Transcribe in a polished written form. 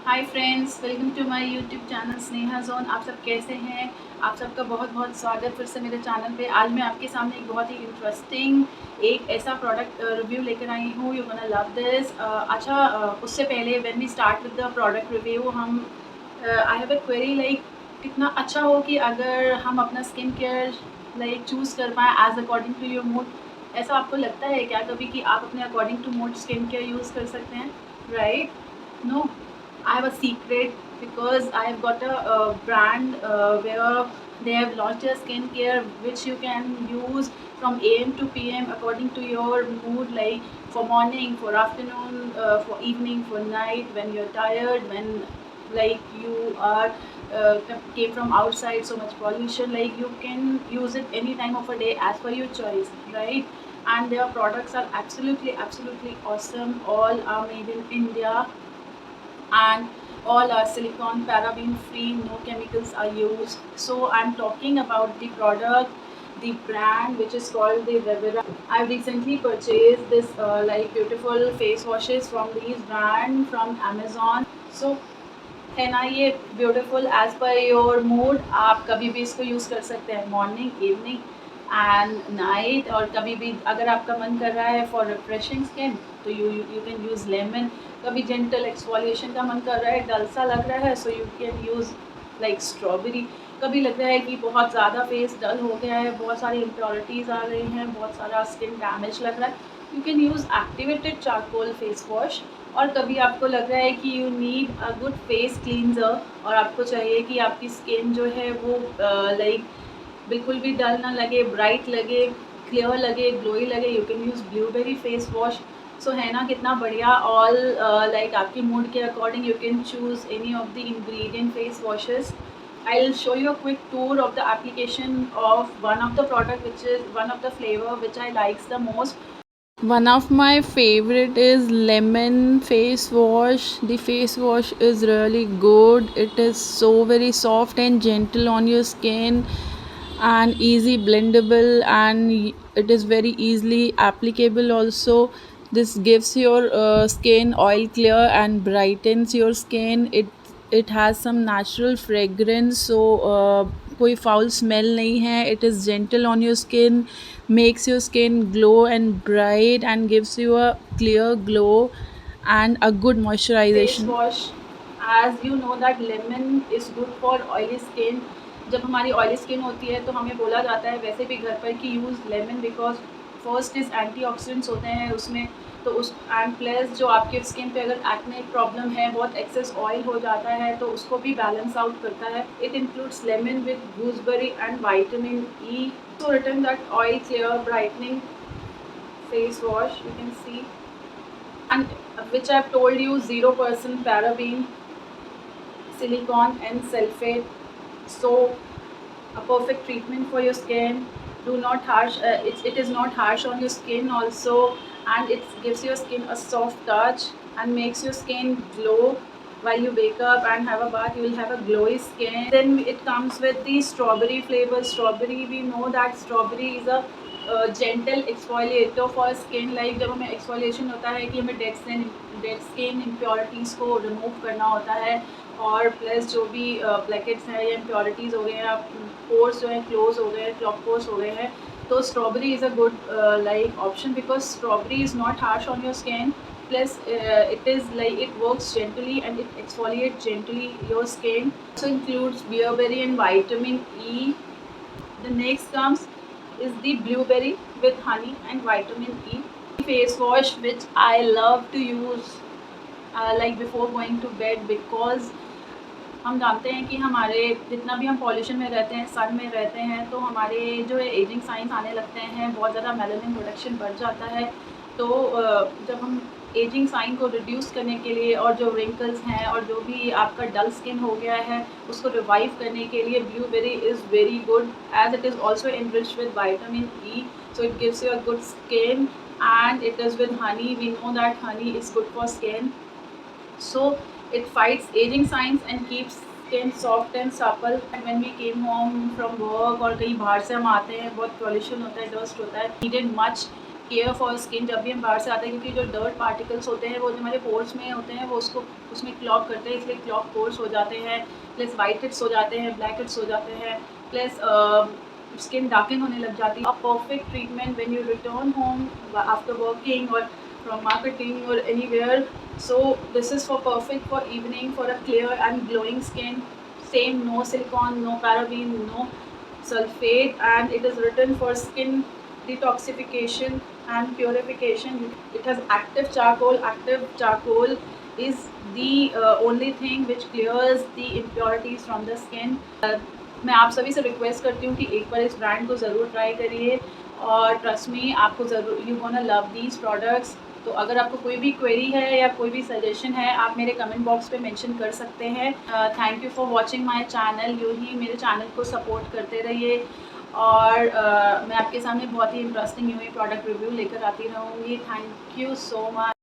Hi friends, welcome to my YouTube channel Sneha zone. आप सब कैसे हैं? आप सबका बहुत बहुत स्वागत फिर से मेरे चैनल पे। आज मैं आपके सामने एक बहुत ही इंटरेस्टिंग एक ऐसा प्रोडक्ट रिव्यू लेकर आई हूँ। You gonna love this. उससे पहले when we start with the product review, हम I have a query like कितना अच्छा हो कि अगर हम अपना स्किन केयर लाइक चूज़ कर पाएँ as according to your mood. ऐसा आपको लगता है क्या कभी कि आप अपने according to mood skin care use कर सकते हैं? Right? No, I have a secret because I have got a brand where they have launched a skincare which you can use from AM to PM according to your mood, like for morning, for afternoon, for evening, for night, when you're tired, when like you are came from outside, so much pollution, like you can use it any time of a day as per your choice, right? And their products are absolutely awesome. All are made in India and all are silicone paraben free, no chemicals are used. So I'm talking about the product, the brand which is called the Revera. I recently purchased this like beautiful face washes from these brand from Amazon. So है ना ये beautiful as per your mood. आप कभी भी इसको use कर सकते हैं, मॉर्निंग, इवनिंग एंड नाइट। और कभी भी अगर आपका मन कर रहा है फॉर रिफ्रेशिंग स्किन तो यू कैन यूज़ लेमन। कभी जेंटल एक्सफोलिएशन का मन कर रहा है, डल सा लग रहा है, so you can use like strawberry. कभी लग रहा है कि बहुत ज़्यादा फेस डल हो गया है, बहुत सारी इम्प्योरिटीज़ आ रही हैं, बहुत सारा स्किन डैमेज लग रहा है, you can use activated charcoal face wash. और कभी आपको लग रहा है कि you need a good face cleanser और आपको चाहिए कि आपकी स्किन जो है वो लाइक बिल्कुल भी डल ना लगे, ब्राइट लगे, क्लियर लगे, ग्लोई लगे, you can use blueberry face wash. So है ना कितना बढ़िया। ऑल लाइक आपके मूड के according you can choose any of the ingredient face washes. I'll show you a quick tour of the application of one of the product, which is one of the flavor which I likes the most. One of my favorite is lemon face wash. The face wash is really good. It is so very soft and gentle on your skin and easy blendable, and it is very easily applicable also. This gives your skin oil clear and brightens your skin. It has some natural fragrance, so कोई foul smell नहीं है. It is gentle on your skin, makes your skin glow and bright and gives you a clear glow and a good moisturization. Face wash, as you know that lemon is good for oily skin. जब हमारी oily skin होती है तो हमें बोला जाता है वैसे भी घर पर कि use lemon, because first is antioxidants होते हैं उसमें। तो उस एंड प्लस जो आपके स्किन पे अगर एक्ने प्रॉब्लम है, बहुत एक्सेस ऑयल हो जाता है, तो उसको भी बैलेंस आउट करता है। It includes lemon with gooseberry and vitamin E. So return that oil clear brightening face wash, you can see, and which I've told you 0% paraben, silicone and sulfate. So a perfect treatment for your skin. Do not harsh, it is not harsh on your skin also, and it gives your skin a soft touch and makes your skin glow. While you wake up and have a bath, you will have a glowy skin. Then it comes with the strawberry flavor. Strawberry, we know that strawberry is a gentle exfoliator for skin. Like जब हमें exfoliation होता है कि हमें dead skin impurities को remove करना होता है, और प्लस जो भी ब्लैकेट्स हैं या इम्प्योरिटीज़ हो गए हैं, पोर्स जो हैं क्लोज हो गए हैं, क्लॉक पोर्स हो गए हैं, तो strawberry is a good like option because strawberry is not harsh on your skin. Plus it is like it works gently and it exfoliates gently your skin. Also includes bearberry and vitamin E. The next comes is the blueberry with honey and vitamin E. Face wash which I love to use like before going to bed, because हम जानते हैं कि हमारे जितना भी हम pollution में रहते हैं, सन में रहते हैं, तो हमारे जो है एजिंग साइंस आने लगते हैं, बहुत ज़्यादा मेलानिन प्रोडक्शन बढ़ जाता है। तो जब हम एजिंग साइन को रिड्यूस करने के लिए, और जो रिंकल्स हैं और जो भी आपका डल स्किन हो गया है उसको रिवाइव करने के लिए, blueberry is very good as it is also enriched with vitamin E. So it gives you a good skin, and it is with honey. We know that honey is good for skin. So it fights aging signs and keeps skin soft and supple. And when we came home from work और कहीं बाहर से हम आते हैं, बहुत pollution होता है, डस्ट होता है, needed much care for skin. जब भी हम बाहर से आते हैं, क्योंकि जो डर्ट पार्टिकल्स होते हैं वो जो हमारे पोर्स में होते हैं वो उसको उसमें क्लॉग करते हैं, इसलिए क्लॉग पोर्स हो जाते हैं, प्लस वाइट हेड्स हो जाते हैं, ब्लैक हेड्स हो जाते हैं, प्लस स्किन डार्कन होने लग जाती है। A perfect treatment when you return home after working और from marketing or anywhere. So this is for perfect for evening for a clear and glowing skin. Same, no silicone, no paraben, no sulfate, and it is written for skin detoxification and purification. It has active charcoal. Active charcoal is the only thing which clears the impurities from the skin. मैं आप सभी से request करती हूँ कि एक बार इस brand को ज़रूर ट्राई करिए और ट्रस्ट मी, आपको ज़रूर you gonna love these products. तो अगर आपको कोई भी क्वेरी है या कोई भी सजेशन है, आप मेरे कमेंट बॉक्स पे मेंशन कर सकते हैं। Thank you for watching my channel. यूँ ही मेरे चैनल को सपोर्ट करते रहिए और मैं आपके सामने बहुत ही इंटरेस्टिंग यूँ ही प्रोडक्ट रिव्यू लेकर आती रहूँगी। Thank you so much.